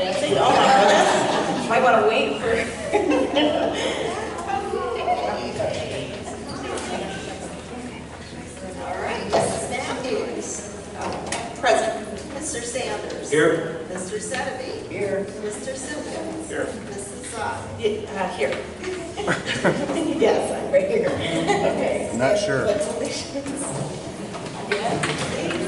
dancing? Oh my goodness. Might want to wait for. All right, Mrs. Matthews. Present. Mr. Sanders. Here. Mr. Sedeby. Here. Mr. Simpkins. Here. Mrs. Zoll. Here. Yes, I'm right here. Okay. I'm not sure. Congratulations. Yeah, please.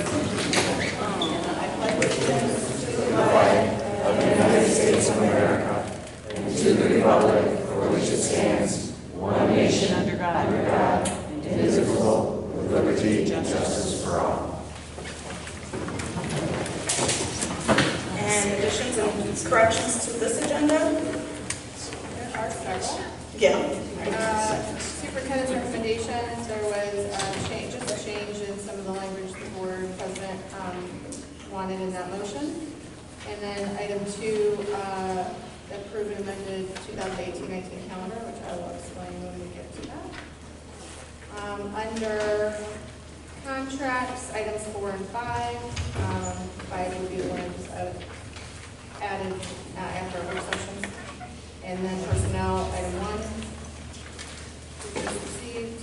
I pledge allegiance to the flag of the United States of America, and to the republic for which it stands, one nation, under God, indivisible, with liberty and justice for all. And additions and corrections to this agenda? There are several. Yeah. Superintendent's recommendations, there was just a change in some of the language the board president wanted in that motion. And then item 2, approve and amended 2018-19 calendar, which I will explain when we get to that. Under contracts, items 4 and 5, 5 will be the ones added after our work session. And then personnel, item 1, which was received.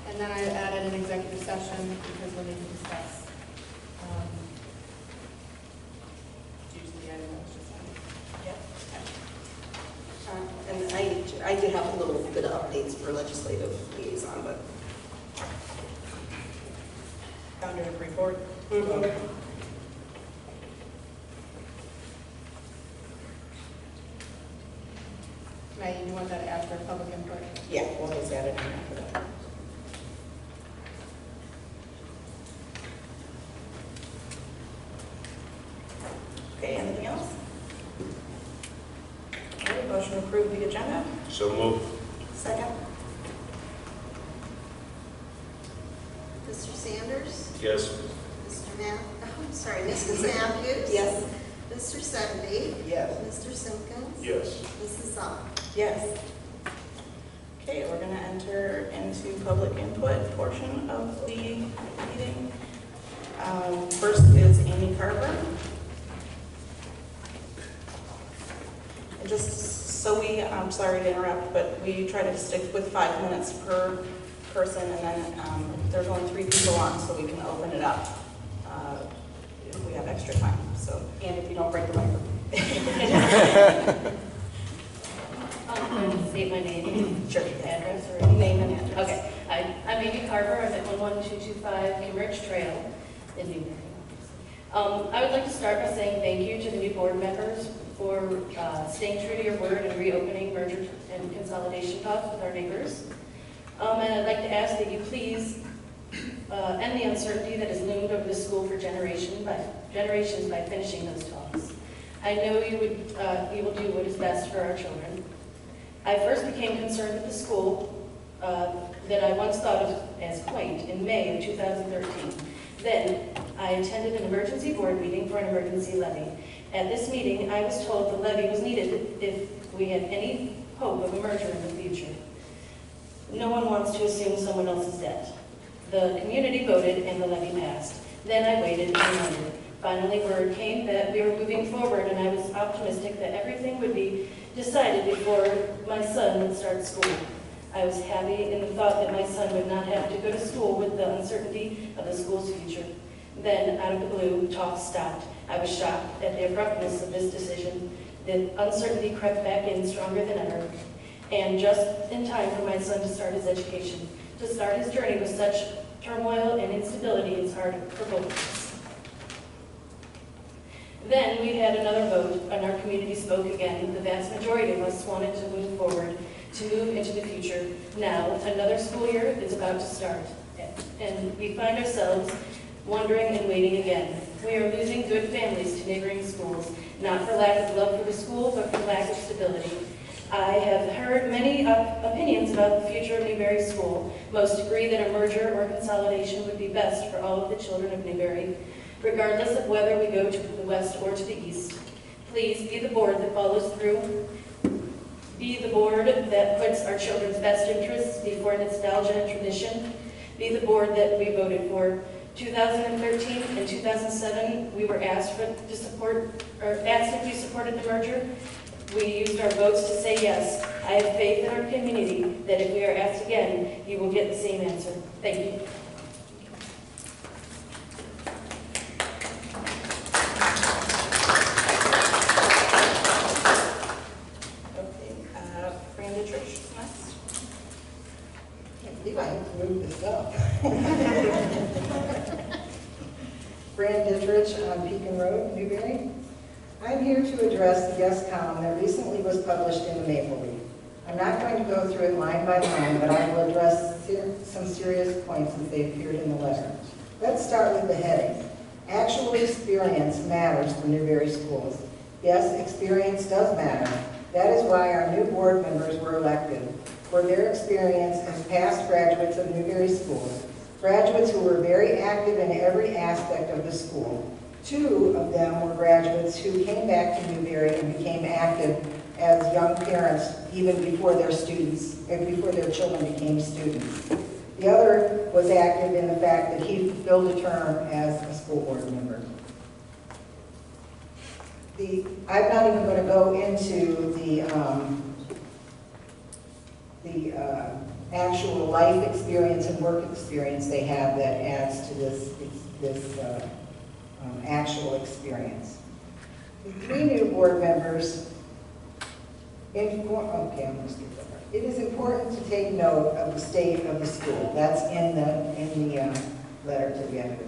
And then I added an executive session because we'll need to discuss due to the item that was just added. And I did have a little bit of updates for legislative liaison, but. Founder of report. Maggie, you want that after public input? Yeah, we'll just add it in after that. Okay, anything else? Okay, motion to approve the agenda. So moved. Second. Mr. Sanders. Yes. Mrs. Matthews. Yes. Mr. Sedeby. Yes. Mr. Simpkins. Yes. Mrs. Zoll. Yes. Okay, we're going to enter into public input portion of the meeting. First is Amy Carver. And just so I'm sorry to interrupt, but we try to stick with 5 minutes per person, and then there's only 3 people on, so we can open it up if we have extra time. So, and if you don't break the microphone. State my name, Sure. address, or anything? Name and address. Okay, I'm Amy Carver. I'm at 11225 Kimmeridge Trail in Newbury. I would like to start by saying thank you to the new board members for staying true to your word and reopening merger and consolidation talks with our neighbors. And I'd like to ask that you please end the uncertainty that has loomed over the school for generations by finishing those talks. I know you will do what is best for our children. I first became concerned with the school that I once thought of as quaint in May of 2013. Then I attended an emergency board meeting for an emergency levy. At this meeting, I was told the levy was needed if we had any hope of a merger in the future. No one wants to assume someone else's debt. The community voted and the levy passed. Then I waited and wondered. Finally, word came that we were moving forward, and I was optimistic that everything would be decided before my son would start school. I was happy in the thought that my son would not have to go to school with the uncertainty of the school's future. Then, out of the blue, talks stopped. I was shocked at the abruptness of this decision. The uncertainty crept back in stronger than ever, and just in time for my son to start his education. To start his journey with such turmoil and instability is hard for both of us. Then we had another vote, and our community spoke again. The vast majority of us wanted to move forward, to move into the future. Now, another school year is about to start, and we find ourselves wondering and waiting again. We are losing good families to neighboring schools, not for lack of love for the school, but for lack of stability. I have heard many opinions about the future of Newbury School. Most agree that a merger or consolidation would be best for all of the children of Newbury, regardless of whether we go to the west or to the east. Please be the board that follows through. Be the board that puts our children's best interests before nostalgia and tradition. Be the board that we voted for 2013 and 2007, we were asked if we supported the merger. We used our votes to say yes. I have faith in our community that if we are asked again, you will get the same answer. Thank you. Okay, Fran Dietrich next. Can't believe I have to move this up. Fran Dietrich on Pekin Road, Newbury. I'm here to address the guest column that recently was published in the Maple Leaf. I'm not going to go through it line by line, but I will address some serious points as they appeared in the letter. Let's start with the heading. Actual experience matters for Newbury schools. Yes, experience does matter. That is why our new board members were elected, for their experience as past graduates of Newbury schools, graduates who were very active in every aspect of the school. 2 of them were graduates who came back to Newbury and became active as young parents even before their children became students. The other was active in the fact that he fulfilled a term as a school board member. I'm not even going to go into the actual life experience and work experience they have that adds to this actual experience. The 3 new board members, it is important to take note of the state of the school. That's in the letter to the editor.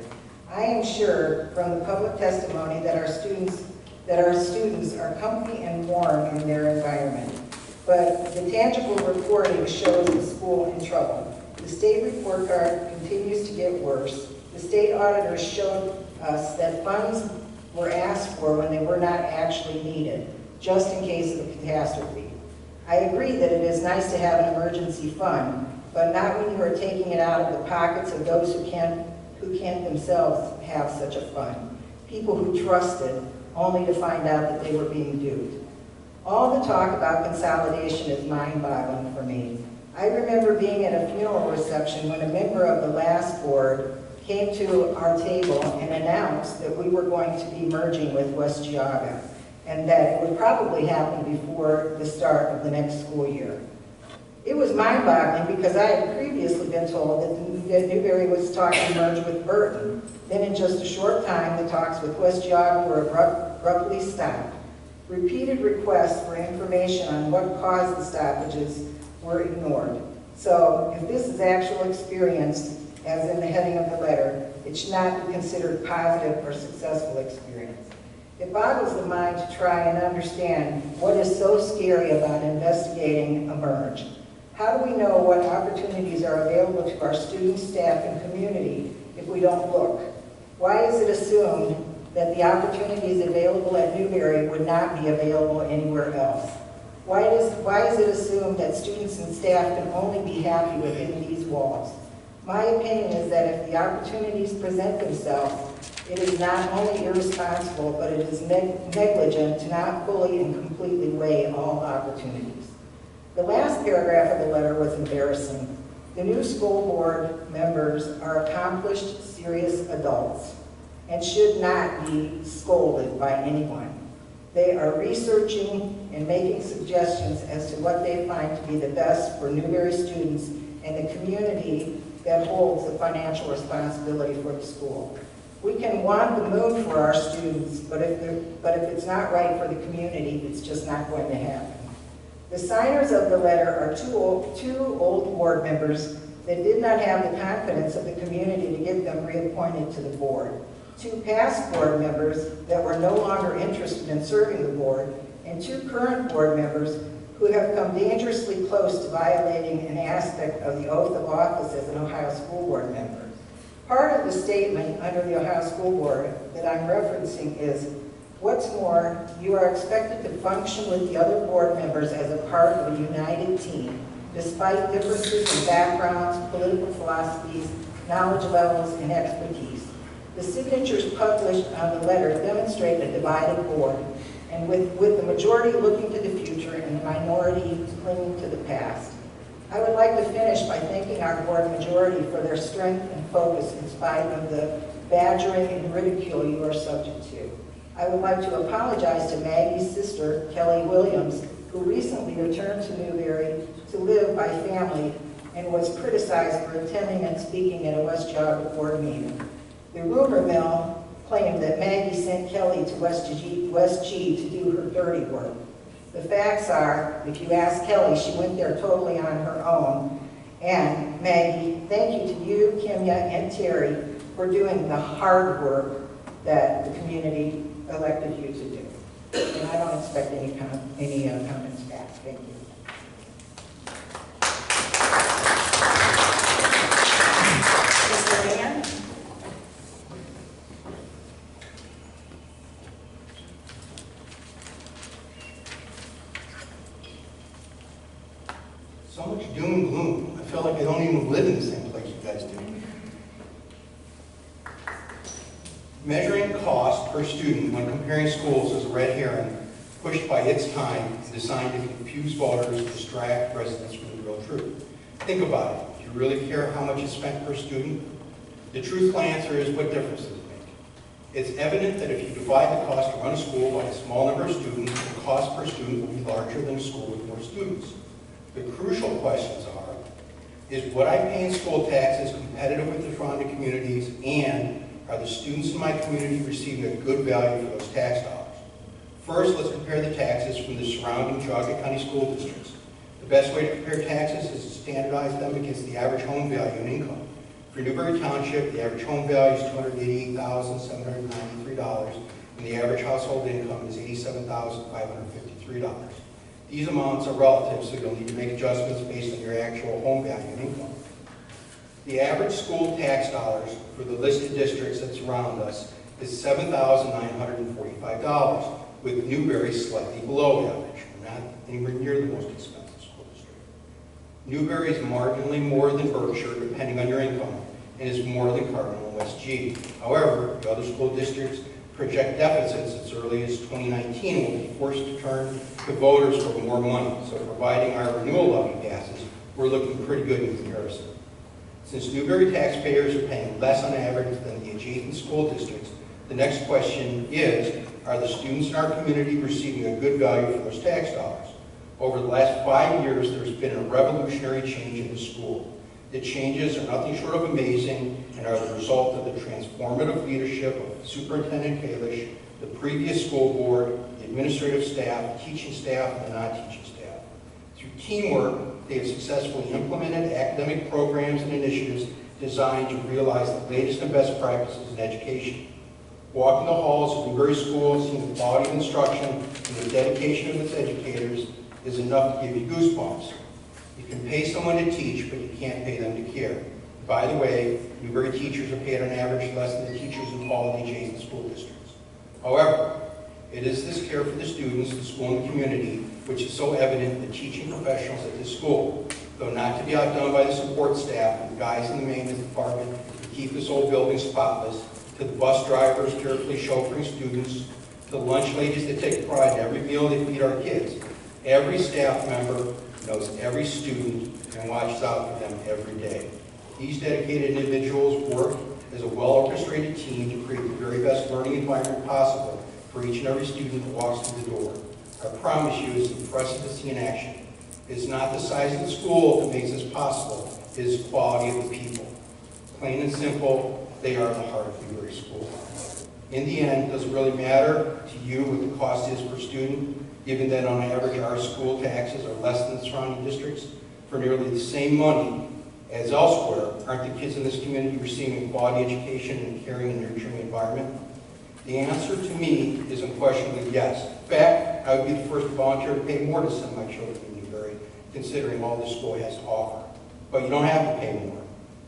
I am sure from the public testimony that our students are comfy and warm in their environment. But the tangible reporting shows the school in trouble. The state report card continues to get worse. The state auditors showed us that funds were asked for when they were not actually needed, just in case of a catastrophe. I agree that it is nice to have an emergency fund, but not when you are taking it out of the pockets of those who can't themselves have such a fund. People who trusted only to find out that they were being duped. All the talk about consolidation is mind-boggling for me. I remember being at a funeral reception when a member of the last board came to our table and announced that we were going to be merging with West Geauga, and that it would probably happen before the start of the next school year. It was mind-boggling because I had previously been told that Newbury was talking to merge with Burton. Then in just a short time, the talks with West Geauga were abruptly stopped. Repeated requests for information on what caused the stoppages were ignored. So if this is actual experience, as in the heading of the letter, it should not be considered positive or successful experience. It boggles the mind to try and understand what is so scary about investigating a merge. How do we know what opportunities are available to our students, staff, and community if we don't look? Why is it assumed that the opportunities available at Newbury would not be available anywhere else? Why is it assumed that students and staff can only be happy within these walls? My opinion is that if the opportunities present themselves, it is not only irresponsible, but it is negligent to not fully and completely weigh all opportunities. The last paragraph of the letter was embarrassing. The new school board members are accomplished, serious adults and should not be scolded by anyone. They are researching and making suggestions as to what they find to be the best for Newbury students and the community that holds the financial responsibility for the school. We can want the moon for our students, but if it's not right for the community, it's just not going to happen. The signers of the letter are two old board members that did not have the confidence of the community to get them reappointed to the board. 2 past board members that were no longer interested in serving the board, and 2 current board members who have come dangerously close to violating an aspect of the oath of office as an Ohio school board member. Part of the statement under the Ohio School Board that I'm referencing is, what's more, you are expected to function with the other board members as a part of a united team, despite differences in backgrounds, political philosophies, knowledge levels, and expertise. The signatures published on the letter demonstrate a divided board, and with the majority looking to the future and the minority clinging to the past. I would like to finish by thanking our board majority for their strength and focus in spite of the badgering and ridicule you are subject to. I would like to apologize to Maggie's sister, Kelly Williams, who recently returned to Newbury to live by family and was criticized for attending and speaking at a West Geauga board meeting. The rumor mill claimed that Maggie sent Kelly to West G to do her dirty work. The facts are, if you ask Kelly, she went there totally on her own. And Maggie, thank you to you, Kimya, and Terry for doing the hard work that the community elected you to do. And I don't expect any comments back. Thank you. Mr. Mayor? So much doom and gloom. I feel like I don't even live in the same place you guys do. Measuring cost per student when comparing schools is a red herring pushed by its time and designed to confuse voters, distract residents from the real truth. Think about it. Do you really care how much is spent per student? The truthful answer is, what difference does it make? It's evident that if you divide the cost to run a school by a small number of students, the cost per student will be larger than a school with more students. The crucial questions are, is what I pay in school taxes competitive with the surrounding communities, and are the students in my community receiving a good value for those tax dollars? First, let's compare the taxes from the surrounding Geauga County school districts. The best way to compare taxes is to standardize them against the average home value and income. For Newbury Township, the average home value is $288,793, and the average household income is $87,553. These amounts are relative, so you'll need to make adjustments based on your actual home value and income. The average school tax dollars for the listed districts that surround us is $7,945, with Newbury slightly below average. We're not anywhere near the most expensive school district. Newbury is marginally more than Berkshire, depending on your income, and is more than Cardinal and West G. However, the other school districts project deficits as early as 2019 will be forced to turn to voters for more money. So providing our renewal levy passes, we're looking pretty good in comparison. Since Newbury taxpayers are paying less on average than the adjacent school districts, the next question is, are the students in our community receiving a good value for those tax dollars? Over the last 5 years, there's been a revolutionary change in the school. The changes are nothing short of amazing and are the result of the transformative leadership of Superintendent Kalish, the previous school board, the administrative staff, the teaching staff, and the non-teaching staff. Through teamwork, they have successfully implemented academic programs and initiatives designed to realize the latest and best practices in education. Walking the halls of Newbury schools, seeing the quality of instruction and the dedication of its educators is enough to give you goosebumps. You can pay someone to teach, but you can't pay them to care. By the way, Newbury teachers are paid on average less than the teachers in all of the adjacent school districts. However, it is this care for the students, the school, and the community which is so evident in the teaching professionals at this school. Though not to be outdone by the support staff and the guys in the maintenance department to keep this old building spotless, to the bus drivers carefully chauffeuring students, to the lunch ladies that take pride in every meal they feed our kids. Every staff member knows every student and watches out for them every day. These dedicated individuals work as a well-orchestrated team to create the very best learning environment possible for each and every student that walks through the door. I promise you, it's impressive to see in action. It's not the size of the school that makes this possible, it is the quality of the people. Plain and simple, they are the heart of Newbury School. In the end, it doesn't really matter to you what the cost is per student, given that on average our school taxes are less than the surrounding districts. For nearly the same money as elsewhere, aren't the kids in this community receiving a quality education and a caring and nurturing environment? The answer to me is unquestionably yes. In fact, I would be the first to volunteer to pay more to send my children to Newbury, considering all this school has to offer. But you don't have to pay more.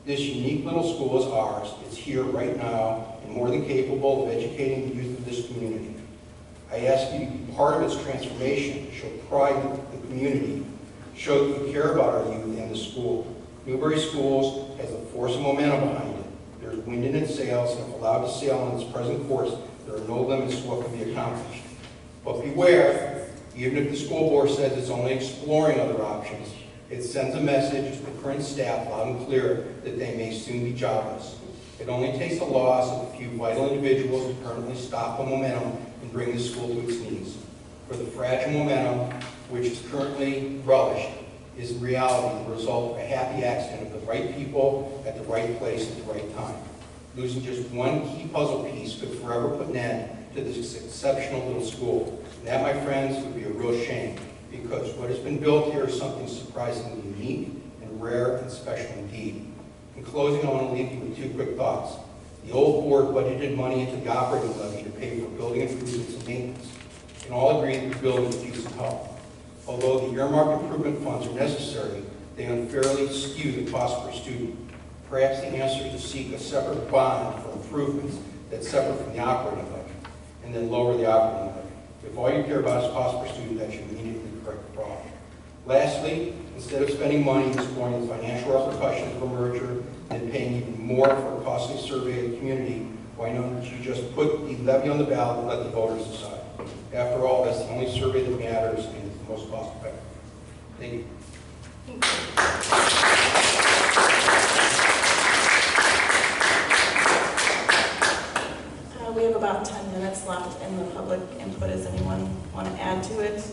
This unique little school is ours. It's here right now and more than capable of educating the youth of this community. I ask you to be part of its transformation, show pride in the community, show that you care about our youth and the school. Newbury Schools has the force and momentum behind it. There's wind in its sails, and if allowed to sail on its present course, there are no limits to what can be accomplished. But beware, even if the school board says it's only exploring other options, It sends a message to the current staff loud and clear that they may soon be jobless. It only takes the loss of a few vital individuals to permanently stop the momentum and bring the school to its knees. For the fragile momentum, which is currently relished, is in reality the result of a happy accident of the right people at the right place at the right time. Losing just one key puzzle piece could forever put an end to this exceptional little school. And that, my friends, would be a real shame, because what has been built here is something surprisingly unique and rare and special indeed. In closing, I want to leave you with two quick thoughts. The old board budgeted money into the operating levy to pay for building improvements and maintenance. We can all agree that the building needs some help. Although the earmark improvement funds are necessary, they unfairly skew the cost per student. Perhaps the answer is to seek a separate bond for improvements that's separate from the operating levy, and then lower the operating levy. If all you care about is cost per student, that should immediately correct the problem. Lastly, instead of spending money exploring the financial repercussions of a merger and paying even more for a costly survey of the community, why don't you just put the levy on the ballot and let the voters decide? After all, that's the only survey that matters and is the most cost effective. Thank you. We have about 10 minutes left in the public input. Does anyone want to add to it?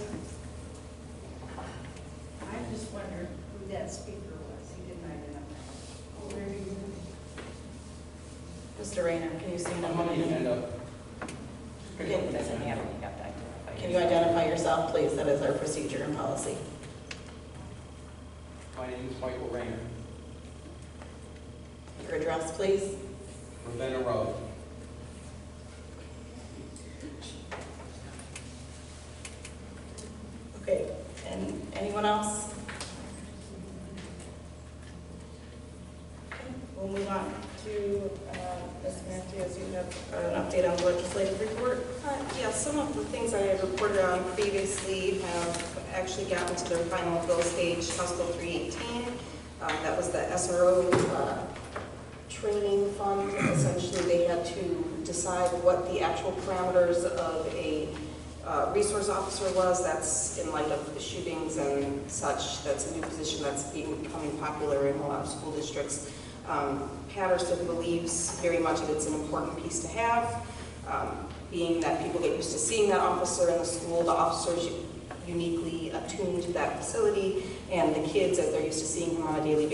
I just wondered who that speaker was. He didn't identify. Where do you? Mr. Rayner, can you see him? Can you identify yourself, please? That is our procedure and policy. My name is Michael Rayner. Your address, please. Ravenna Road. Okay, and anyone else? Okay, we'll move on to Ms. Matthews. You have an update on the legislative report? Yes, some of the things I had reported on previously have actually gotten to their final bill stage, House Bill 318. That was the SRO training fund. Essentially, they had to decide what the actual parameters of a resource officer was. That's in light of the shootings and such. That's a new position that's becoming popular in a lot of school districts. Patterson believes very much that it's an important piece to have, being that people get used to seeing that officer in the school. The officer's uniquely attuned to that facility, and the kids, as they're used to seeing him on a daily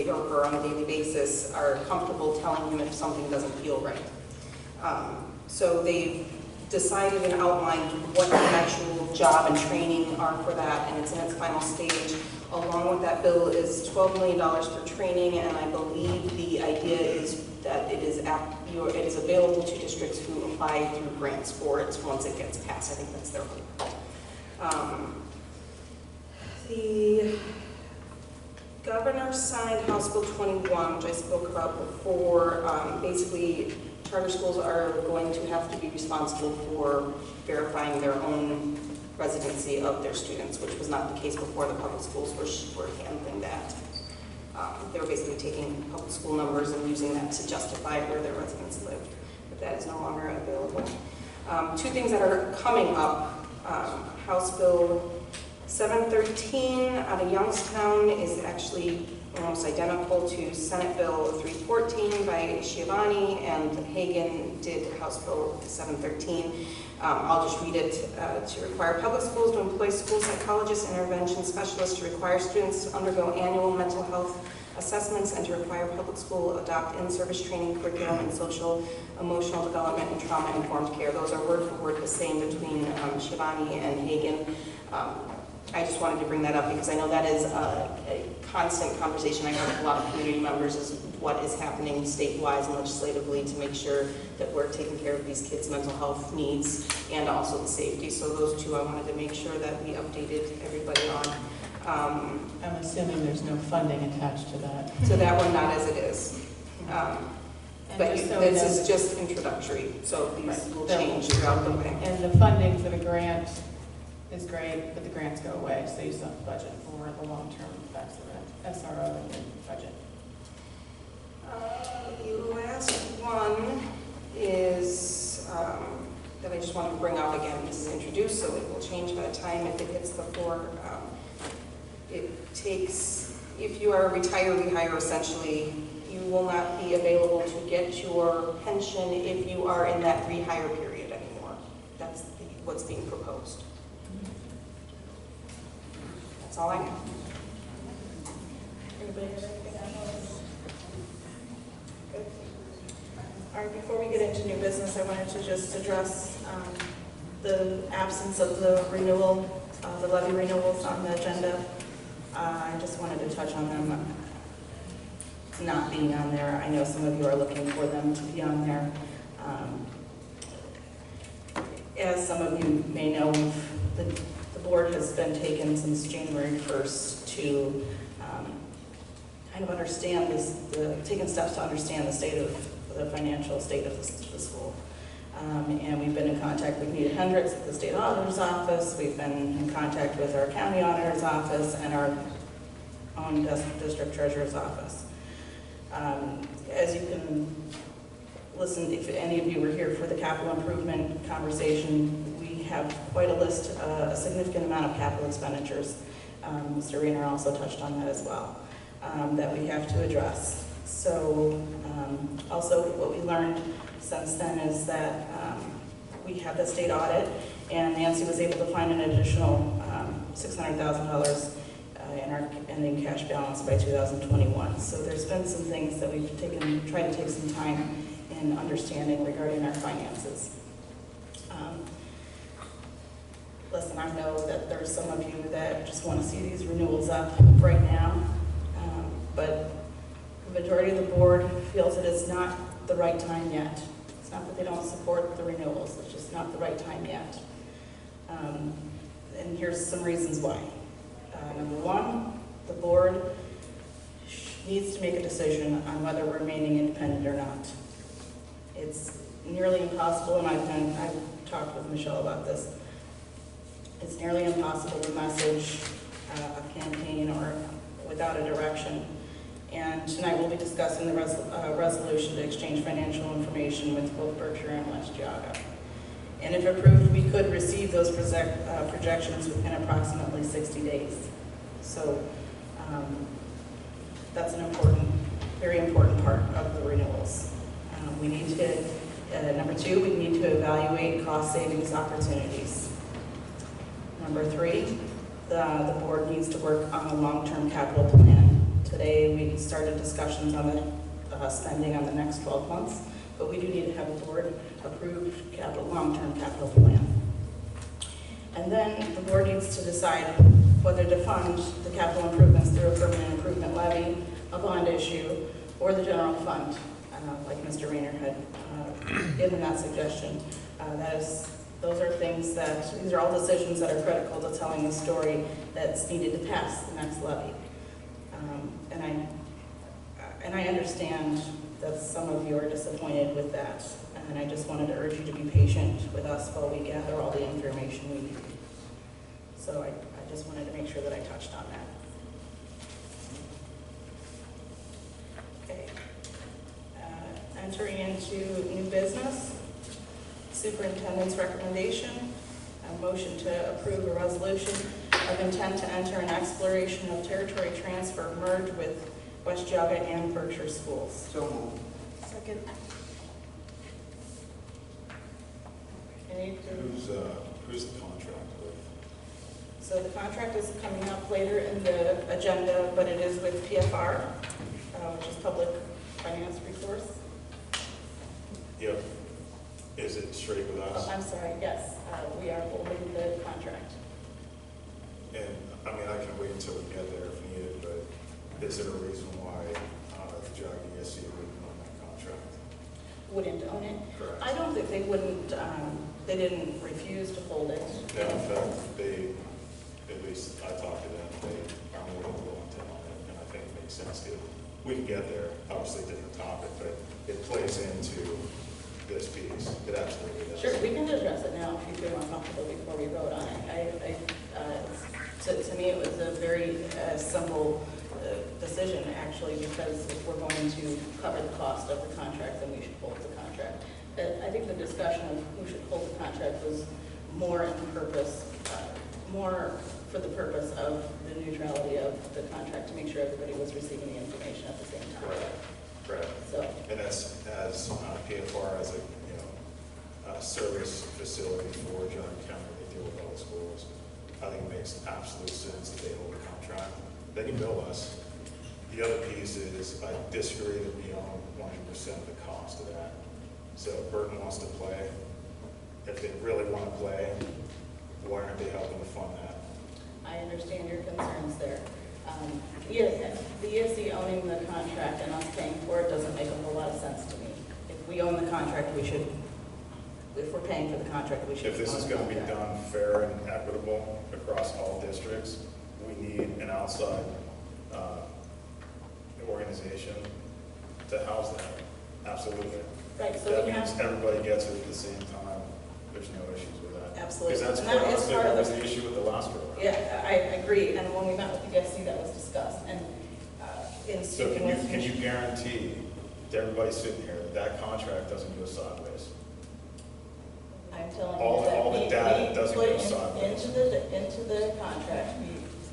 basis, are comfortable telling him if something doesn't feel right. So they've decided and outlined what the actual job and training are for that, and it's in its final stage. Along with that bill is $12 million for training, and I believe the idea is that it is available to districts who apply through grants for it once it gets passed. I think that's their hope. The governor signed House Bill 21, which I spoke about before. Basically, charter schools are going to have to be responsible for verifying their own residency of their students, which was not the case before. The public schools were handling that. They were basically taking public school numbers and using that to justify where their residents lived, but that is no longer available. Two things that are coming up. House Bill 713 out of Youngstown is actually almost identical to Senate Bill 314 by Schiavone, and Hagan did House Bill 713. I'll just read it. To require public schools to employ school psychologists and intervention specialists, to require students to undergo annual mental health assessments, and to require public school adopt in-service training curriculum in social, emotional development, and trauma-informed care. Those are word for word the same between Schiavone and Hagan. I just wanted to bring that up because I know that is a constant conversation I have with a lot of community members, is what is happening statewide and legislatively to make sure that we're taking care of these kids' mental health needs and also the safety. So those two I wanted to make sure that we updated everybody on. I'm assuming there's no funding attached to that. So that one, not as it is. But this is just introductory, so these will change throughout the way. And the funding for the grant is great, but the grants go away, so you still have to budget for the long-term effects of that SRO in the budget. The last one is that I just want to bring up again. This is introduced, so it will change by the time if it hits the floor. It takes if you are a retiree hire, essentially, you will not be available to get your pension if you are in that rehire period anymore. That's what's being proposed. That's all I have. Anybody have anything else? Good. All right, before we get into new business, I wanted to just address the absence of the renewal, the levy renewals on the agenda. I just wanted to touch on them not being on there. I know some of you are looking for them to be on there. As some of you may know, the board has been taken since January 1st to kind of understand this, taking steps to understand the state of the financial state of the school. And we've been in contact with Nita Hendricks at the state auditor's office. We've been in contact with our county auditor's office and our own district treasurer's office. As you can listen, if any of you were here for the capital improvement conversation, we have quite a list, a significant amount of capital expenditures. Mr. Rayner also touched on that as well, that we have to address. So also what we learned since then is that we had the state audit, and Nancy was able to find an additional $600,000 in our ending cash balance by 2021. So there's been some things that we've tried to take some time in understanding regarding our finances. Listen, I know that there's some of you that just want to see these renewals up right now, but the majority of the board feels it is not the right time yet. It's not that they don't support the renewals, it's just not the right time yet. And here's some reasons why. Number one, the board needs to make a decision on whether we're remaining independent or not. It's nearly impossible, and I've talked with Michelle about this. It's nearly impossible to message a campaign or without a direction. And tonight we'll be discussing the resolution to exchange financial information with both Berkshire and West Geauga. And if approved, we could receive those projections within approximately 60 days. So that's an important, very important part of the renewals. We need to, number two, we need to evaluate cost savings opportunities. Number three, the board needs to work on a long-term capital plan. Today, we started discussions on the spending on the next 12 months, but we do need to have a board-approved long-term capital plan. And then the board needs to decide whether to fund the capital improvements through a permanent improvement levy, a bond issue, or the general fund, like Mr. Rayner had given that suggestion. Those are things these are all decisions that are critical to telling the story that's needed to pass the next levy. And I understand that some of you are disappointed with that, and I just wanted to urge you to be patient with us while we gather all the information we need. So I just wanted to make sure that I touched on that. Okay. Entering into new business, superintendent's recommendation, a motion to approve a resolution of intent to enter an exploration of territory transfer merge with West Geauga and Berkshire schools. So moved. Second. Who's the contract with? So the contract is coming up later in the agenda, but it is with PFR, which is Public Finance Resource. Yep. Is it straight with us? Oh, I'm sorry, yes, we are holding the contract. And, I mean, I can wait until we get there if needed, but is there a reason why the Geauga ESC wouldn't own that contract? Wouldn't own it? Correct. I don't think they wouldn't, they didn't refuse to hold it. No, in fact, they, at least I talked to them, they are more than willing to own it, and I think it makes sense to, we can get there, obviously different topic, but it plays into this piece. It absolutely does. Sure, we can address it now if you feel uncomfortable before we vote on it. To me, it was a very simple decision, actually, because if we're going to cover the cost of the contract, then we should hold the contract. I think the discussion of who should hold the contract was more in purpose more for the purpose of the neutrality of the contract, to make sure everybody was receiving the information at the same time. Correct. So, And as PFR as a, a service facility for John County, they deal with all the schools. I think it makes absolute sense that they hold a contract. They can bill us. The other piece is I disagree that we own 100% of the cost of that. So if Burton wants to play, if they really want to play, why aren't they helping to fund that? I understand your concerns there. Yes, the ESC owning the contract and us paying for it doesn't make a whole lot of sense to me. If we own the contract, we should, if we're paying for the contract, we should. If this is own the going to be contract. done fair and equitable across all districts, we need an outside organization to house that. Absolutely. Right, so That we means have, everybody gets it at the same time. There's no issues with that. absolutely. Because that's And that quite is honestly, part that of was the- the issue with the last go around. Yeah, I agree, and when we met with the ESC, that was discussed, and in So speaking with. can you guarantee to everybody sitting here that that contract doesn't go sideways? I'm telling all you that the we data doesn't put go sideways. into the contract,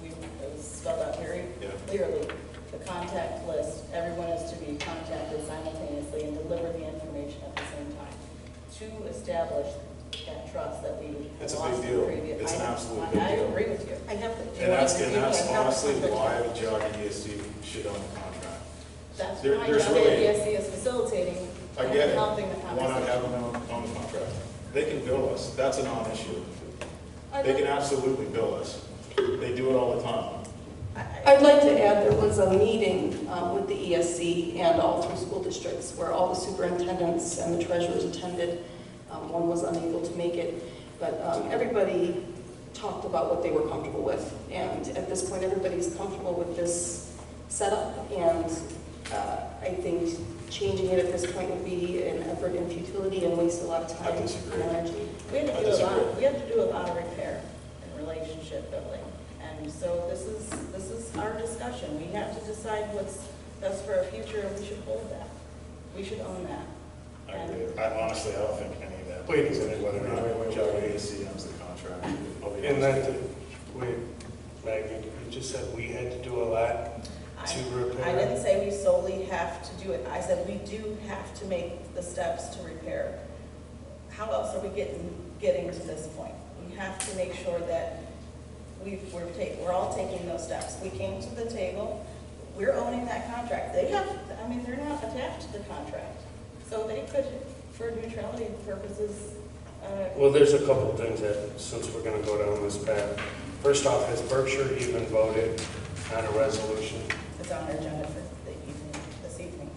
it was spelled out very Yeah. clearly, the contact list, everyone is to be contacted simultaneously and deliver the information at the same time to establish that trust that we It's a lost big in deal. previous. It's an I know. absolute big I deal. agree with you. I have to. And that's honestly why the Jogga ESC should own the contract. That's There- why there's Jogga really- ESC is facilitating I and get it. helping the Why not conversation. have them own the contract? They can bill us. That's a non-issue. They can absolutely bill us. They do it all the time. I'd like to add, there was a meeting with the ESC and all three school districts where all the superintendents and the treasurers attended. One was unable to make it, but everybody talked about what they were comfortable with. And at this point, everybody's comfortable with this setup. And I think changing it at this point would be an effort in futility and waste a lot of time I disagree. and energy. We had I to do a lot, disagree. we had to do a lot of repair and relationship building. And so this is our discussion. We have to decide what's best for our future, and we should hold that. We should own that. I agree. I don't think any of that. Wait, plays into whether or not wait. Jogga ESC owns the contract. I'll be And honest that, with you. wait, Maggie, you just said we had to do a lot to repair. I didn't say we solely have to do it. I said we do have to make the steps to repair. How else are we getting to this point? We have to make sure that we're all taking those steps. We came to the table, we're owning that contract. They're not attached to the contract. So they could, for neutrality purposes, Well, there's a couple of things that, since we're gonna go down this path. First off, has Berkshire even voted on a resolution? it's on our agenda for this evening.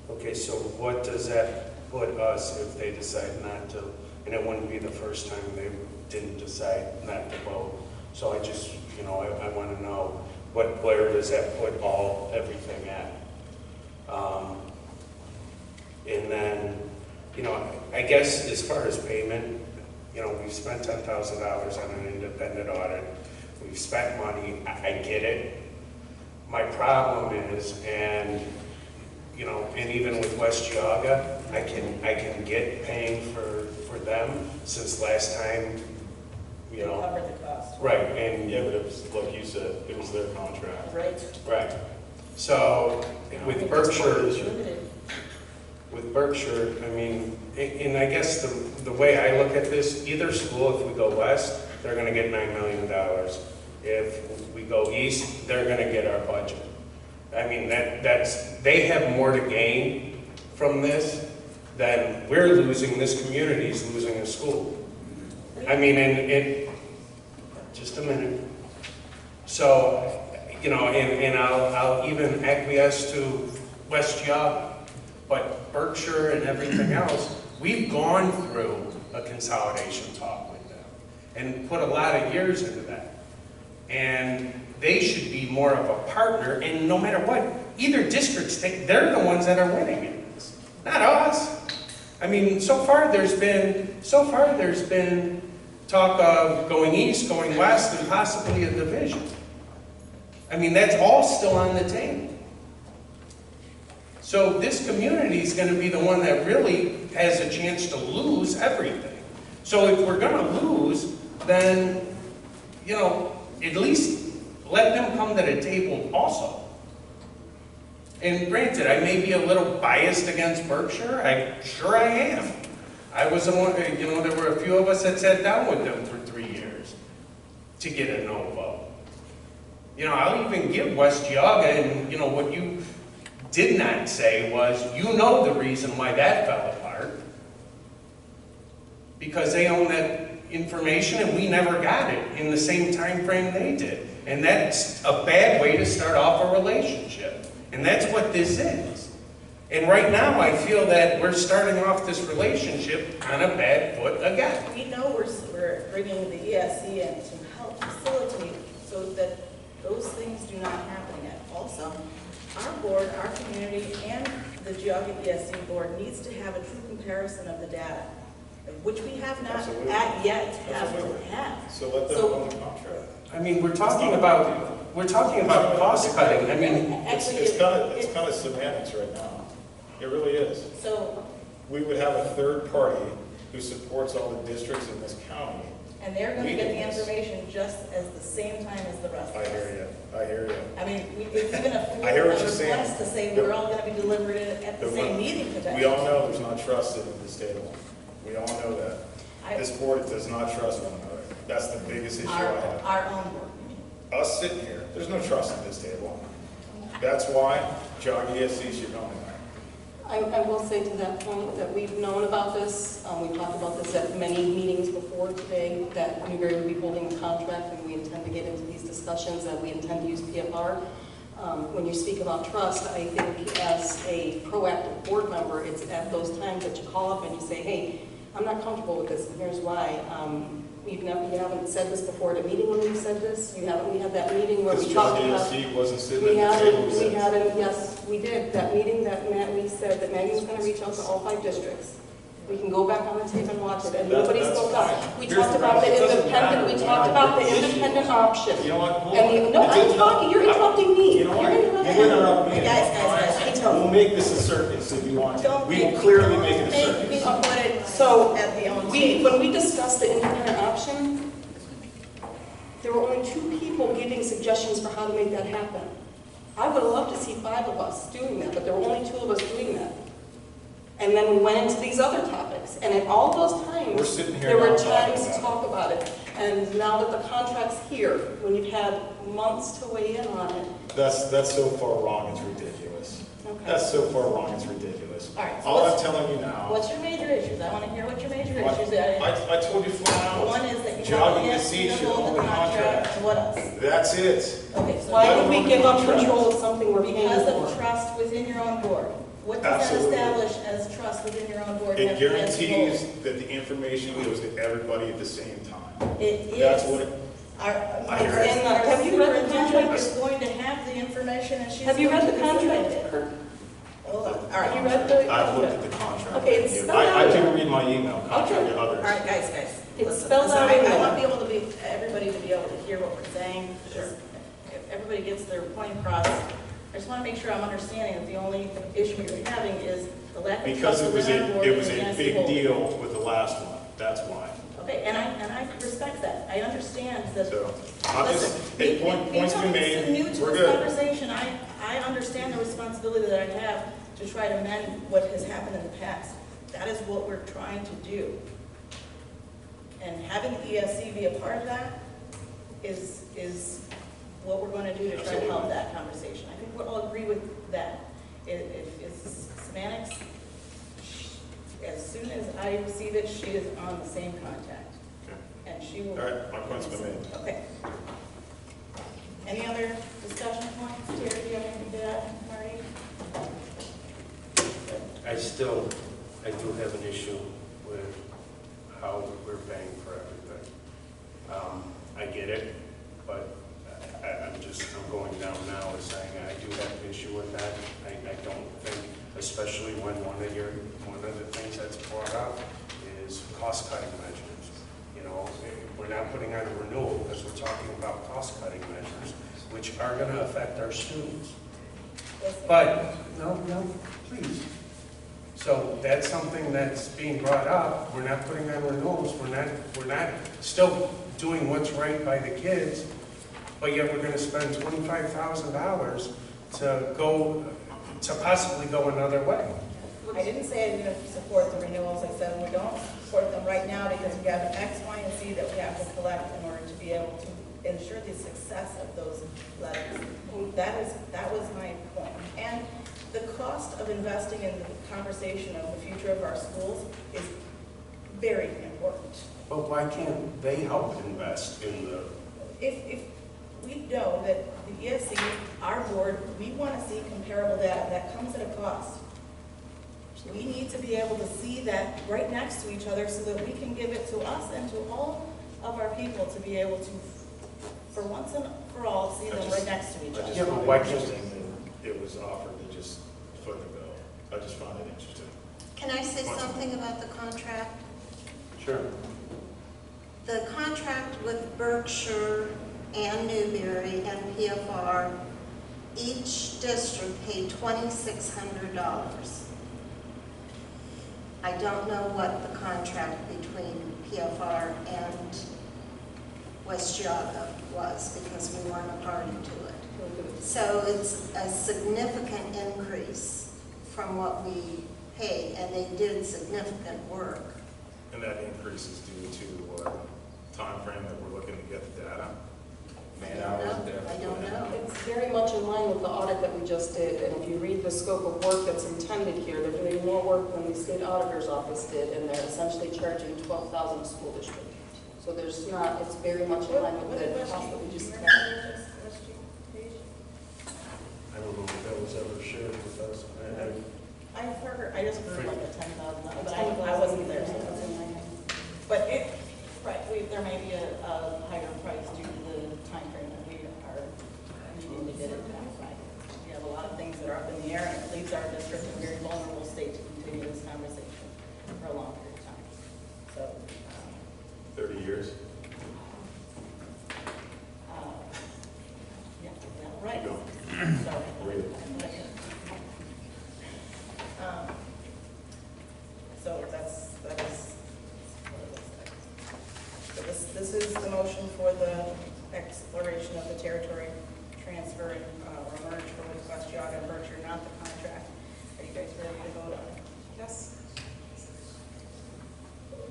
Okay, so what does that put us if they decide not to? And it wouldn't be the first time they didn't decide not to vote. So I just, I want to know, where does that put everything at? And then, I guess as far as payment, we've spent $10,000 on an independent audit. We've spent money, I get it. My problem is, and even with West Geauga, I can get paying for them since last time, They covered the cost. Right, and Yeah, but it was, like you said, it was their contract. Right. right. So with Berkshire, Limited. and I guess the way I look at this, either school, if we go west, they're gonna get $9 million. If we go east, they're gonna get our budget. They have more to gain from this than we're losing, this community's losing a school. Just a minute. So, and I'll even acquiesce to West Geauga, but Berkshire and everything else, we've gone through a consolidation talk with them and put a lot of years into that. And they should be more of a partner, and no matter what, either districts they're the ones that are winning it, not us. So far there's been talk of going east, going west, and possibly a division. That's all still on the table. So this community is going to be the one that really has a chance to lose everything. So if we're going to lose, then you know, at least let them come to the table also. And granted, I may be a little biased against Berkshire, I am. I was the one, you know, there were a few of us that sat down with them for 3 years to get a no vote. You know, I'll even give West Geauga, and, you know, what you did not say was, you know the reason why that fell apart. Because they own that information and we never got it in the same time frame they did. And that's a bad way to start off a relationship. And that's what this is. And right now, I feel that we're starting off this relationship on a bad foot again. We know we're bringing the ESC in to help facilitate so that those things do not happen again. Also, our board, our community, and the Geauga ESC board needs to have a true comparison of the data, which we have not Absolutely. yet Absolutely. have. So let them own the contract. I mean, we're talking about cost cutting. I mean, Actually, It's kind of semantics right now. It really is. So, We would have a third party who supports all the districts in this county. and they're gonna get the information just at the same time as the rest of us. I hear you. I mean, it's even a I hear what you're request saying. to say we're all gonna be delivered at the But same meeting potentially. We all know there's not trust in this table. We all know that. I- This board does not trust one another. That's the biggest issue I have. Our own board. Us sitting here, there's no trust at this table. That's why Geauga ESC should own it. I will say to that point that we've known about this, we talked about this at many meetings before today, that Newbury would be holding a contract, and we intend to get into these discussions, that we intend to use PFR. When you speak about trust, I think as a proactive board member, it's at those times that you call up and you say, hey, I'm not comfortable with this, and here's why. You haven't said this before at a meeting when we've said this. We had that meeting where Because we talked Geauga about. ESC wasn't sitting We at the table. had, yes, we did. That meeting that we said that Maggie was going to reach out to all 5 districts. We can go back on the tape and watch it, and nobody That's spoke up. fine. We Here's talked the about the problem. It doesn't independent, we matter. talked about the independent option. You know what? Hold And on. no, It I'm didn't- talking, you're interrupting me. You know what? You're You interrupting me. interrupt me. Guys, We'll make this a circus if you want to. Don't We will make- clearly don't make it a make me circus. put it So, at the own when table. we discussed the independent option, there were only 2 people giving suggestions for how to make that happen. I would have loved to see 5 of us doing that, but there were only 2 of us doing that. And then we went into these other topics, and at all those We're times, sitting here there were now talking times to about it. talk about it. And now that the contract's here, when you've had months to weigh in on it, That's so far wrong, it's ridiculous. okay. That's so far wrong, it's ridiculous. All right, so All I'm what's- telling you now, What's your major issues? I want to hear what your major I issues are. I told you flat out. One is that you Geauga want the ESC ESC to should hold own the the contract, contract. and what else? That's it. Okay, so Why would we give up control of something we're paying because of for? trust within your own board. What does that Absolutely. establish as trust within your own board? It Have guarantees that the information goes to everybody at the same time. It is. That's what it, Our, I hear it. and our Have you read the superintendent contract? is going to have the information and she's. Have you read going the to contract, facilitate it. Kirk? Hold on, all Have you right. read the? I've looked at the contract. Okay, it's spelled I out. can read my email contract Okay. to All others. right, guys. It's Listen, spelled out I in there. want to be able to be, everybody to be able to hear what we're saying. Just if everybody gets their point across. I just want to make sure I'm understanding that the only issue you're having is the lack of Because trust it was within our board. it was and a the big board. deal with the last one, that's why. Okay, and I respect that. I understand that. So, I'm just, Listen, hey, points been because I'm new made, to we're this good. conversation, I understand the responsibility that I have to try to mend what has happened in the past. That is what we're trying to do. And having the ESC be a part of that is what we're going to do to try to help Absolutely. that conversation. I think we all agree with that. It's semantics. As soon as I receive it, she is on the same contact. Okay. And she will. All right, my point's been made. Okay. Any other discussion points? Terry, do you have anything to add, Marty? I do have an issue with how we're paying for everything. I get it, but I'm going down now as saying I do have an issue with that. I don't think, especially when one of the things that's brought up is cost-cutting measures. You know, we're not putting on a renewal because we're talking about cost-cutting measures, which are going to affect our students. But, no, please. So that's something that's being brought up. We're not putting on renewals. We're not still doing what's right by the kids, but yet we're gonna spend $25,000 to possibly go another way. I didn't say I didn't support the renewals, I said we don't support them right now because we have X, Y, and Z that we have to collect in order to be able to ensure the success of those letters. That was my point. And the cost of investing in the conversation of the future of our schools is very important. But why can't they help invest in the, If we know that the ESC, our board, we want to see comparable data, that comes at a cost. We need to be able to see that right next to each other so that we can give it to us and to all of our people to be able to, for once and for all, see them right next to each I other. just Yeah, but find why it can't- interesting that it was offered to just foot the bill. I just find it interesting. Can I say something about the contract? sure. The contract with Berkshire and Newbury and PFR, each district paid $2,600. I don't know what the contract between PFR and West Geauga was because we weren't a party to it. So it's a significant increase from what we paid, and they did significant work. And that increase is due to what timeframe that we're looking to get the data? I don't know. It's very much in line with the audit that we just did, and if you read the scope of work that's intended here, they're doing more work than the state auditor's office did, and they're essentially charging $12,000 a school district. So there's not, it's very much in line with the cost that we just had. I don't know if that was ever shared with us. I've heard, I just heard like a $10,000, but I wasn't there, so that's in my head. But there may be a higher price due to the timeframe that we are needing to get it done. We have a lot of things that are up in the air, and it leaves our district in a very vulnerable state to continue this conversation for a long period of time. So, 30 years? yeah, right. Go. Sorry. Read it. So that is what it looks like. So this is the motion for the exploration of the territory transfer and or merge for West Geauga and Berkshire, not the contract. Are you guys ready to vote on it? Yes.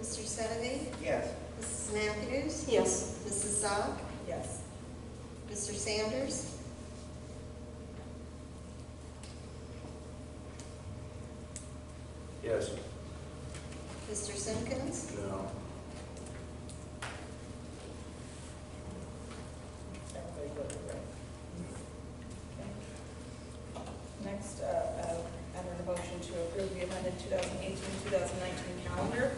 Mr. Sedovy? Yes. Mrs. Matthews? Yes. Mrs. Zock? Yes. Mr. Sanders? Yes. Mr. Simpkins? No. Everybody voted right. Okay. Next, I enter a motion to approve the amended 2018-2019 calendar.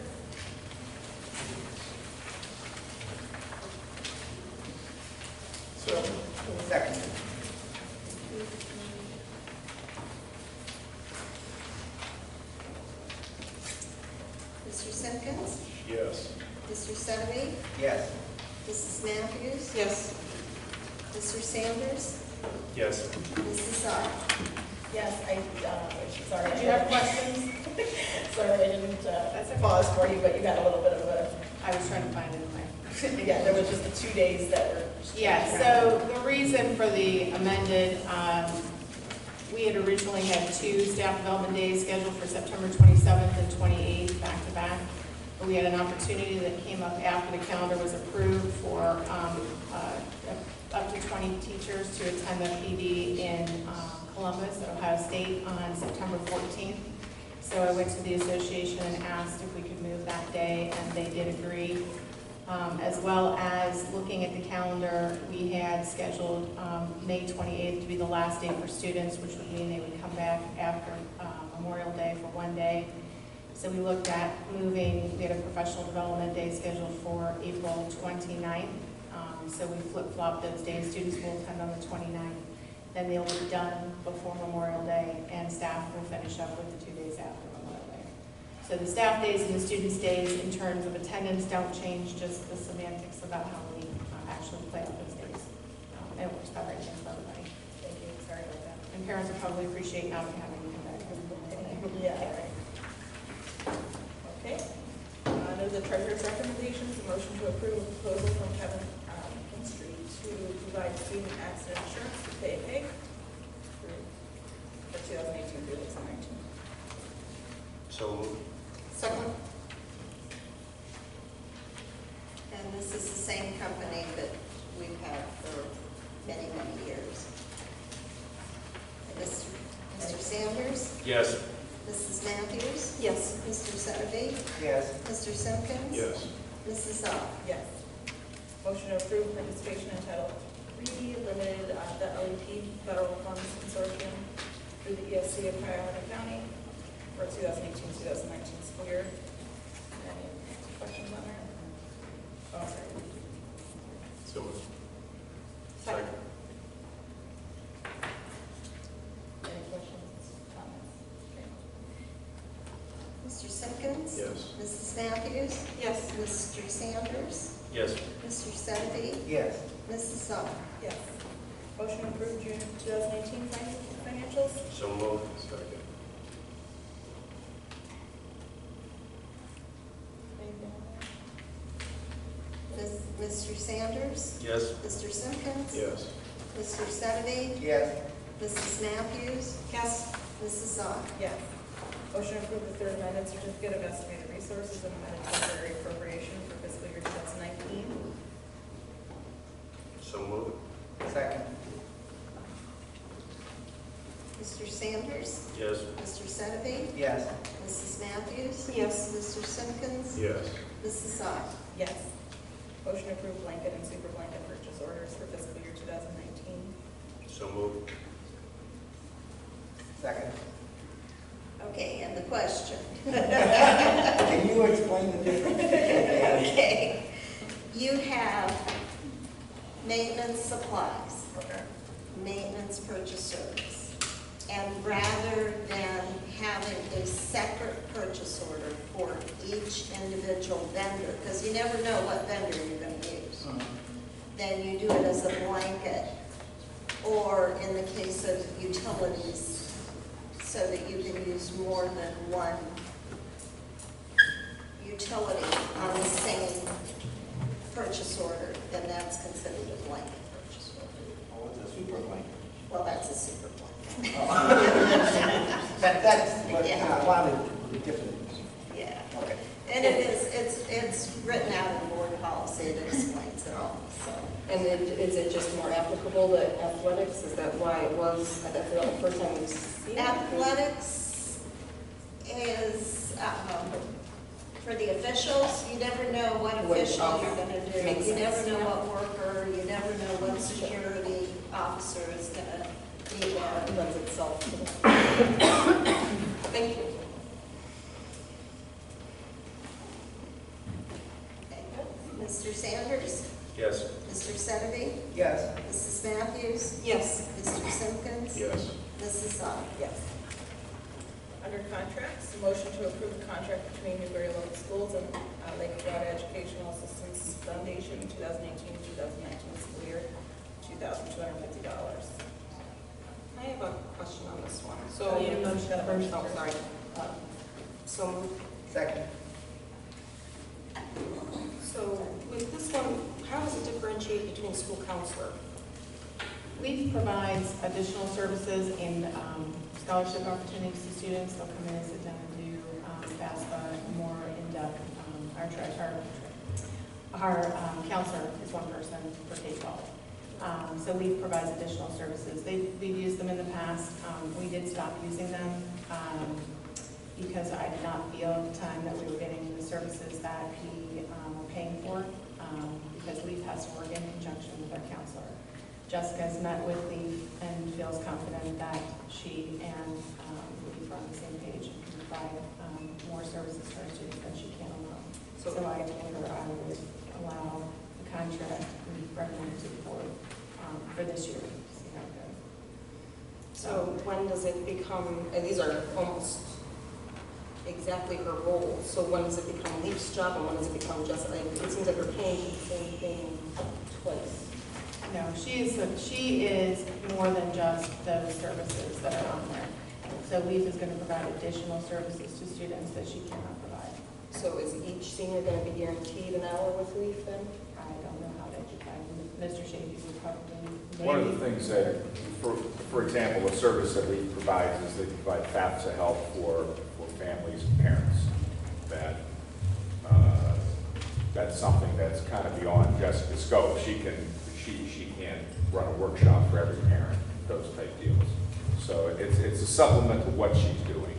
So, Second. Mr. Simpkins? yes. Mr. Sedovy? Yes. Mrs. Matthews? Yes. Mr. Sanders? Yes. Mrs. Zock? Yes, sorry. Did you have questions? Sorry, I didn't pause for you, but you had a little bit of a, I was trying to find it in my. yeah, there was just the 2 days that were. Yeah, so the reason for the amended, we had originally had 2 staff development days scheduled for September 27th and 28th back to back. But we had an opportunity that came up after the calendar was approved for up to 20 teachers to attend the PD in Columbus at Ohio State on September 14th. So I went to the association and asked if we could move that day, and they did agree. As well as looking at the calendar, we had scheduled May 28th to be the last day for students, which would mean they would come back after Memorial Day for 1 day. So we looked at moving, we had a professional development day scheduled for April 29th. So we flip-flopped those days. Students will attend on the 29th. Then they'll be done before Memorial Day, and staff will finish up with the 2 days after Memorial Day. So the staff days and the students' days in terms of attendance don't change, just the semantics about how we actually play out those days. And it works better, I think, for everybody. Thank you, sorry about that. And parents will probably appreciate not having to come back. Yeah, right. Okay. Under the treasurer's recommendations, a motion to approve a proposal from Kevin Kinstreet to provide student accident insurance to pay for 2018 through 2019. So moved. Second. And this is the same company that we've had for many, many years. Mr. Sanders? Yes. Mrs. Matthews? Yes. Mr. Satterwhite? Yes. Mr. Simpkins? Yes. Mrs. Zoll? Yes. Motion to approve participation in Title III Limited, the LEP Federal Funds Consortium through the ESC of Cuyahoga County for 2018-2019 school year. Any questions on that? Oh, sorry. So moved. Second. Any questions, comments? Okay. Mr. Simpkins? Yes. Mrs. Matthews? Yes. Mr. Sanders? Yes. Mr. Satterwhite? Yes. Mrs. Zoll? Yes. Motion to approve June 2018 financials? So moved. Second. Anything on Mr. Sanders? Yes. Mr. Simpkins? Yes. Mr. Satterwhite? Yes. Mrs. Matthews? that? Yes. Mrs. Zoll? Yes. Motion to approve the third amended certificate of estimated resources and amended temporary appropriation for fiscal year 2019. So moved. Second. Mr. Sanders? Yes. Mr. Satterwhite? Yes. Mrs. Matthews? Yes. Mr. Simpkins? Yes. Mrs. Zoll? Yes. Motion to approve blanket and super blanket purchase orders for fiscal year 2019. So moved. Second. Okay, and the question. Can you explain the difference? Okay. You have maintenance supplies, Okay. maintenance purchase orders. And rather than having a separate purchase order for each individual vendor, because you never know what vendor you're going to use, then you do it as a blanket, or in the case of utilities, so that you can use more than one utility on the same purchase order, then that's considered a blanket purchase order. Oh, it's a super blanket. Well, that's a super blanket. That's what Yeah. I wanted, different. Yeah. Okay. And it is, it's written out in board policy, it explains it all, so. And is it just more applicable to athletics? Is that why it was, I feel like the first time we've seen it? Athletics is, for the officials, you never know what official you're gonna do. Makes You never sense, know yeah. what worker, you never know what security officer is gonna be there. It lends itself to that. Thank you. Okay. Mr. Sanders? Yes. Mr. Satterwhite? Yes. Mrs. Matthews? Yes. Mr. Simpkins? Yes. Mrs. Zoll? Yes. Under contracts, a motion to approve the contract between Newbury Local Schools and Lake Florida Educational Assistance Foundation, 2018-2019 school year, $2,250. I have a question on this one. Oh, So, you need a motion first. oh, sorry. So moved. Second. So with this one, how does it differentiate between school counselor? LEAF provides additional services and scholarship opportunities to students. They'll come in and sit down and do FAFSA, more in-depth. Our counselor is one person for K-12. So LEAF provides additional services. We've used them in the past. We did stop using them because I did not feel at the time that we were getting the services that we were paying for, because LEAF has to work in conjunction with our counselor. Jessica's met with LEAF and feels confident that she and LEAF are on the same page and can provide more services to our students than she can alone. So I told her I would allow the contract and recommend it to the board for this year. See how it goes. So when does it become, and these are almost exactly her roles, so when does it become LEAF's job and when does it become just, like, it seems like we're paying for the same thing twice. No, she is more than just those services that are on there. So LEAF is going to provide additional services to students that she cannot provide. So is each senior going to be guaranteed an hour with leave then? I don't know how to define, Mr. Shady would probably. One of the things that, for example, a service that we provide is they provide FAFSA help for families and parents. That's something that's kind of beyond Jessica's scope. She can't run a workshop for every parent, those type deals. So it's a supplement to what she's doing.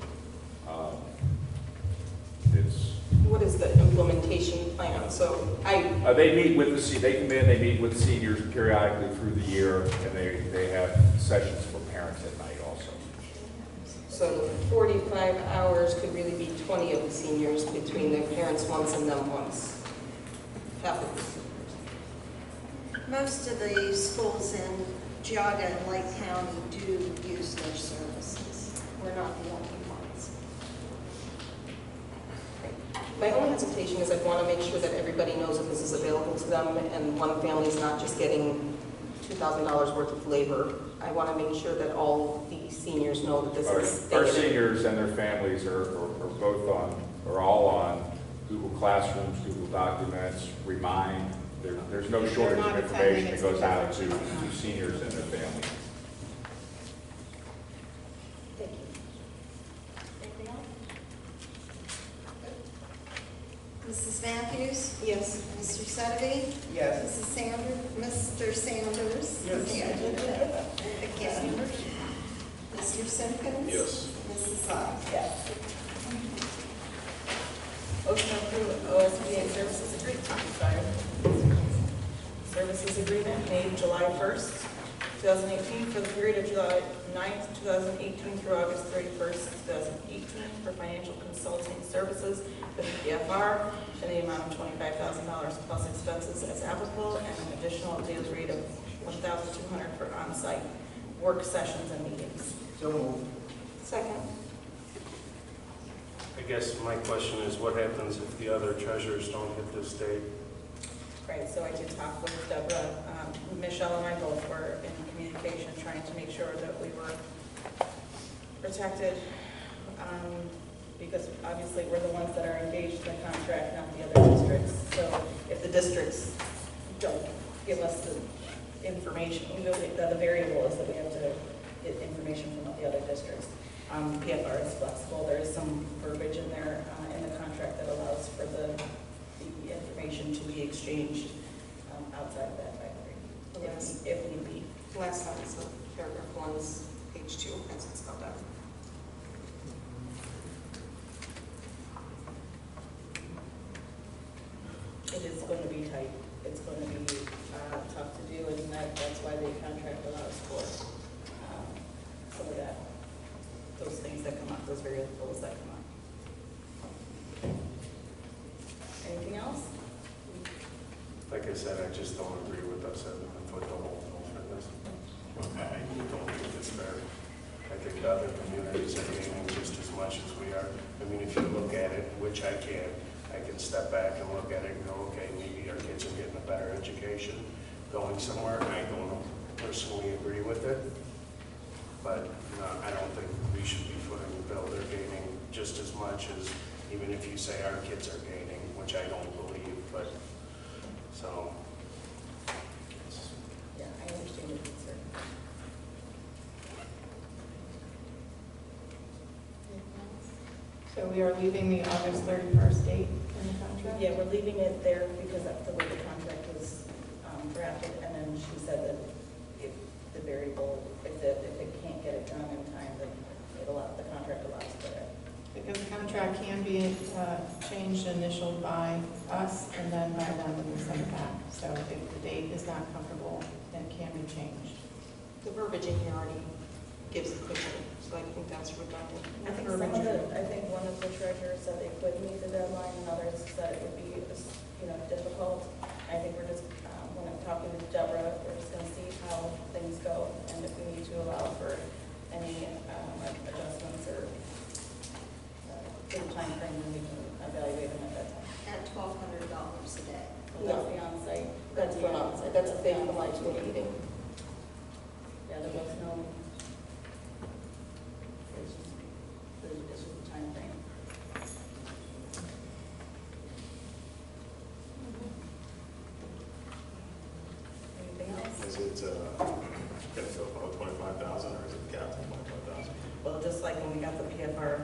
What is the implementation plan? So They meet with they come in, they meet with seniors periodically through the year, and they have sessions for parents at night also. So 45 hours could really be 20 of the seniors between their parents once and them once. Half of the seniors. Most of the schools in Geauga and Lake County do use their services. We're not the only ones. My only hesitation is I want to make sure that everybody knows that this is available to them and one family's not just getting $2,000 worth of labor. I want to make sure that all the seniors know that this is. Our seniors and their families are all on Google Classrooms, Google Documents, Remind. There's no shortage of information that goes out to seniors and their families. Thank you. Anything else? Mrs. Matthews? Yes. Mr. Sutterby? Yes. Mrs. Sanders? Mr. Sanders? Yes. Again. Mr. Simpkins? Yes. Mrs. Locke? Yes. Motion to approve OSBA services agreement. Services agreement made July 1st, 2018 for the period of July 9th, 2018 through August 31st, 2018 for financial consulting services with PFR in the amount of $25,000 plus expenses as applicable and an additional daily rate of $1,200 for on-site work sessions and meetings. So moved. Second. I guess my question is, what happens if the other treasurers don't hit this date? Right, so I did talk with Deborah. Michelle and I both were in communication trying to make sure that we were protected because obviously we're the ones that are engaged in the contract, not the other districts. So if the districts don't give us the information, the variable is that we have to get information from the other districts. PFR is flexible. There is some verbiage in there in the contract that allows for the information to be exchanged outside of that time period, if need be. Last sentence of paragraph 1's page 2, as it's spelled out. It is going to be tight. It's going to be tough to do, and that's why the contract allows for some of that, those things that come up, those variables that come up. Anything else? Like I said, I just don't agree with us having a foot the hole for this. I don't think it's fair. I think the other communities are gaining just as much as we are. I mean, if you look at it, which I can step back and look at it and go, okay, maybe our kids are getting a better education going somewhere. I don't personally agree with it, but I don't think we should be footing the bill. They're gaining just as much as, even if you say our kids are gaining, which I don't believe, but so. Yeah, I understand your concern. So we are leaving the August 31st date in the contract? Yeah, we're leaving it there because that's the way the contract was drafted, and then she said that if the variable, if it can't get it done in time, then the contract allows for it. Because the contract can be changed and initialed by us and then by them when we send it back. So if the date is not comfortable, it can be changed. The verbiage in here already gives the cushion, so I think that's redundant. I think one of the treasurers said they could meet the deadline, and others said it would be, difficult. I think we're just, when I'm talking with Deborah, we're just going to see how things go, and if we need to allow for any adjustments or in the time frame, then we can evaluate them at that time. At $1,200 a day. That's the on-site. That's for an on-site. That's if they come out to a meeting. Yeah, there was no. This was the time frame. it's gonna go about 25,000, or is it capped at 25,000? Well, just like when we got the PFR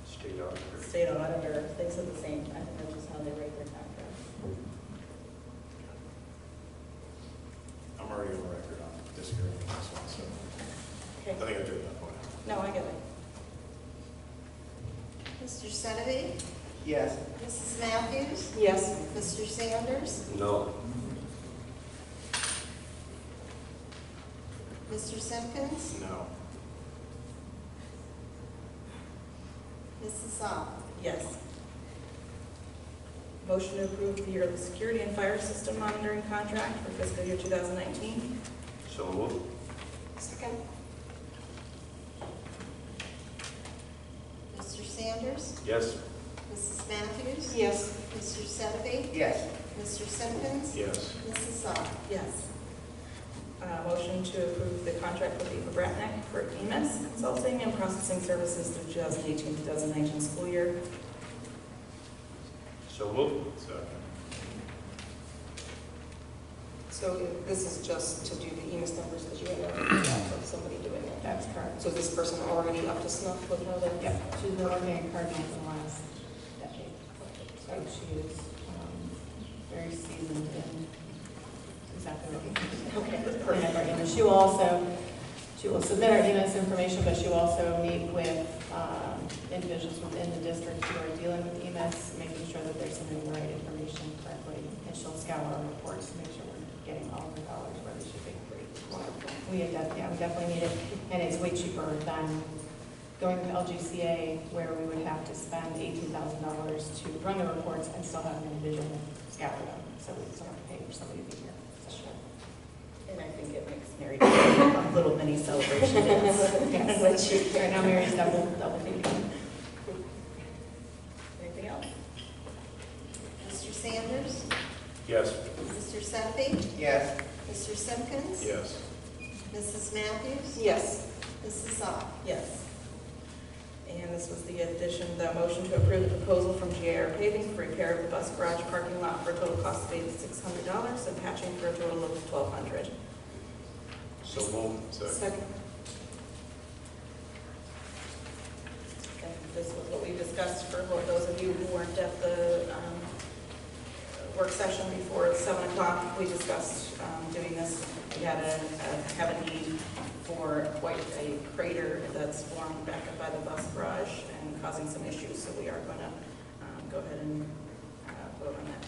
State auditor. state auditor, they said the same. I think that's just how they rate their contracts. I'm already on record on disagreeing with this one, so I Okay. think I drew that point. No, I get it. Mr. Senaby? Yes. Mrs. Matthews? Yes. Mr. Sanders? No. Mr. Simpkins? No. Mrs. Zoll? Yes. Motion to approve the yearly security and fire system monitoring contract for fiscal year 2019. So moved. Second. Mr. Sanders? Yes. Mrs. Matthews? Yes. Mr. Senaby? Yes. Mr. Simpkins? Yes. Mrs. Zoll? Yes. Motion to approve the contract with Eva Bratnick for EMS consulting and processing services through 2018-2019 school year. So moved. Second. So this is just to do the EMS numbers because you have somebody doing it. That's correct. So is this person already up to snuff with how they're? Yep, she's been working at Cardinal for the last decade. So she is very seasoned in exactly what we need. Okay, And perfect. our EMS. She will submit our EMS information, but she will also meet with individuals within the district who are dealing with EMS, making sure that they're sending the right information correctly. And she'll scour our reports to make sure we're getting all the dollars where they should be. We definitely need it, and it's way cheaper than going with LGCA, where we would have to spend $18,000 to run the reports and still have an individual scour them. So we still have to pay for somebody to be here. So, And I think it makes Mary a little mini celebration dance. yes. Right now, Mary's double duty. Anything else? Mr. Sanders? Yes. Mr. Senaby? Yes. Mr. Simpkins? Yes. Mrs. Matthews? Yes. Mrs. Zoll? Yes. And this was the addition, the motion to approve the proposal from GAR Paving for repair of the bus garage parking lot for a total cost of $600 and patching for a total of $1,200. So moved. Second. And this was what we discussed for those of you who weren't at the work session before 7 o'clock. We discussed doing this. We had have a need for quite a crater that's formed back up by the bus garage and causing some issues. So we are going to go ahead and vote on that.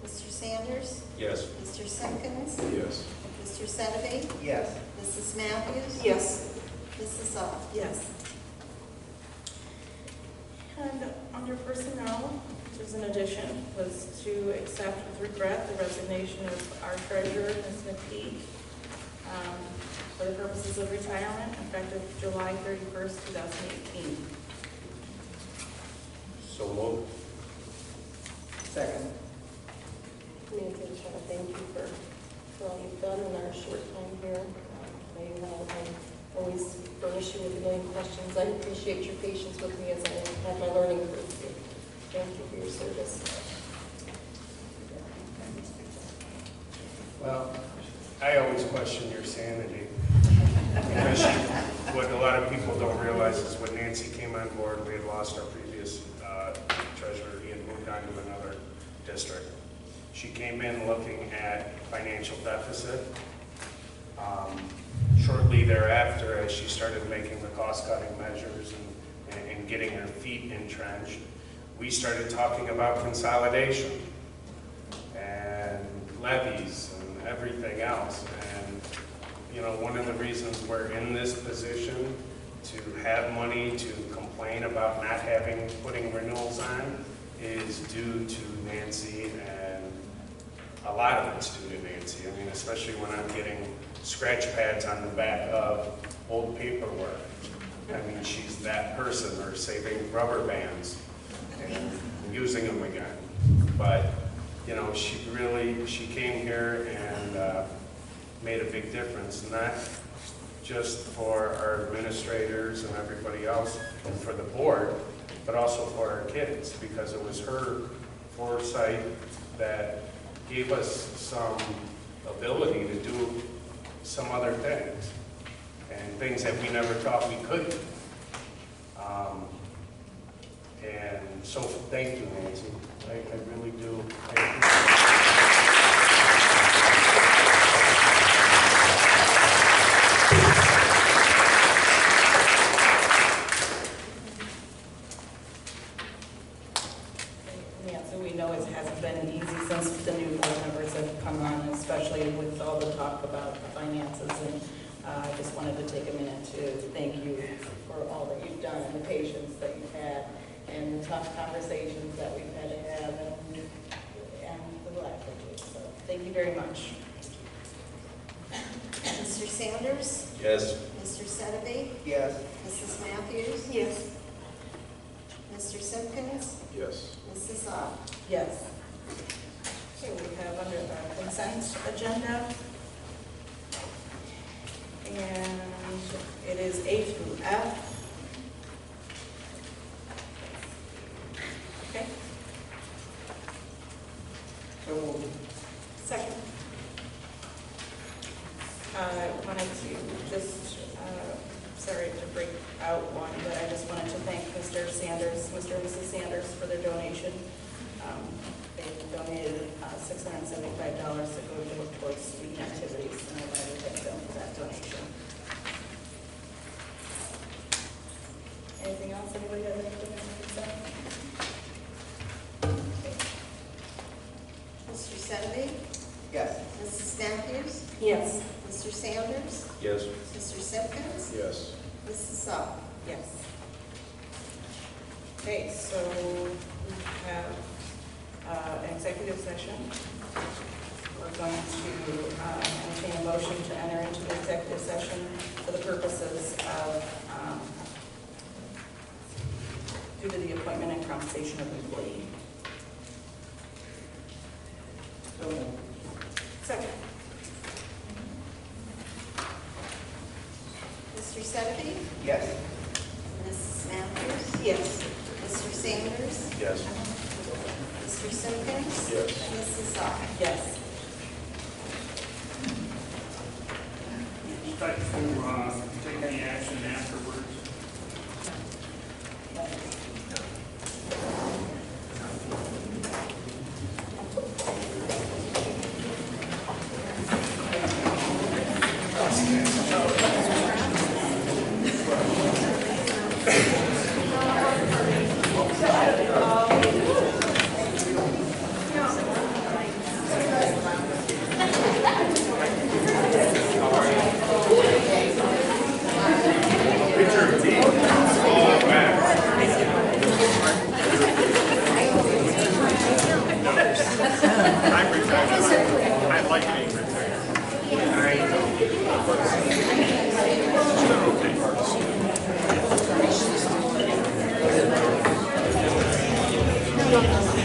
Mr. Sanders? Yes. Mr. Simpkins? Yes. Mr. Senaby? Yes. Mrs. Matthews? Yes. Mrs. Zoll? Yes. And under personnel, which is an addition, was to accept with regret the resignation of our treasurer, Ms. McPeak, for the purposes of retirement, effective July 31st, 2018. So moved. Second. Nancy, I just want to thank you for all you've done in our short time here. I know you have always furnish you with a million questions. I appreciate your patience with me as I have my learning curve here. Thank you for your service. Well, I always question your sanity. Because what a lot of people don't realize is when Nancy came on board, we had lost our previous treasurer. He had moved on to another district. She came in looking at financial deficit. Shortly thereafter, as she started making the cost-cutting measures and getting her feet entrenched, we started talking about consolidation and levies and everything else. And, you know, one of the reasons we're in this position to have money to complain about not putting renewals on is due to Nancy, and a lot of it's due to Nancy. I mean, especially when I'm getting scratch pads on the back of old paperwork. I mean, she's that person, or saving rubber bands and using them again. But, you know, she came here and made a big difference, not just for our administrators and everybody else, and for the board, but also for our kids, because it was her foresight that gave us some ability to do some other things, and things that we never thought we could do. And so thank you, Nancy. I really do. Thank you. Yeah, so we know it hasn't been easy since the new board members have come on, especially with all the talk about the finances. And I just wanted to take a minute to thank you for all that you've done and the patience that you've had and the tough conversations that we've had to have and the laughter too. So thank you very much. Mr. Sanders? Yes. Mr. Sedeby? Yes. Mrs. Matthews? Yes. Mr. Simpkins? Yes. Mrs. Ock? Yes. Okay, we have under the consent agenda. And it is A through F. Okay. So moved. Second. I wanted to just, sorry to break out one, but I just wanted to thank Mr. Sanders, Mr. and Mrs. Sanders for their donation. They donated $675 to go towards student activities, and I wanted to thank them for that donation. Anything else? Anybody have anything to say? Okay. Mr. Sedeby? Yes. Mrs. Matthews? Yes. Mr. Sanders? Yes. Mr. Simpkins? Yes. Mrs. Ock? Yes. Okay, so we have an executive session. We're going to entertain a motion to enter into the executive session for the purposes of, due to the appointment and compensation of employee. So moved. Second. Mr. Sedeby? Yes. Mrs. Matthews? Yes. Mr. Sanders? Yes. Mr. Simpkins? Yes. Mrs. Ock? Yes. Expect to take any action afterwards. I'm retired. I like being retired. I know.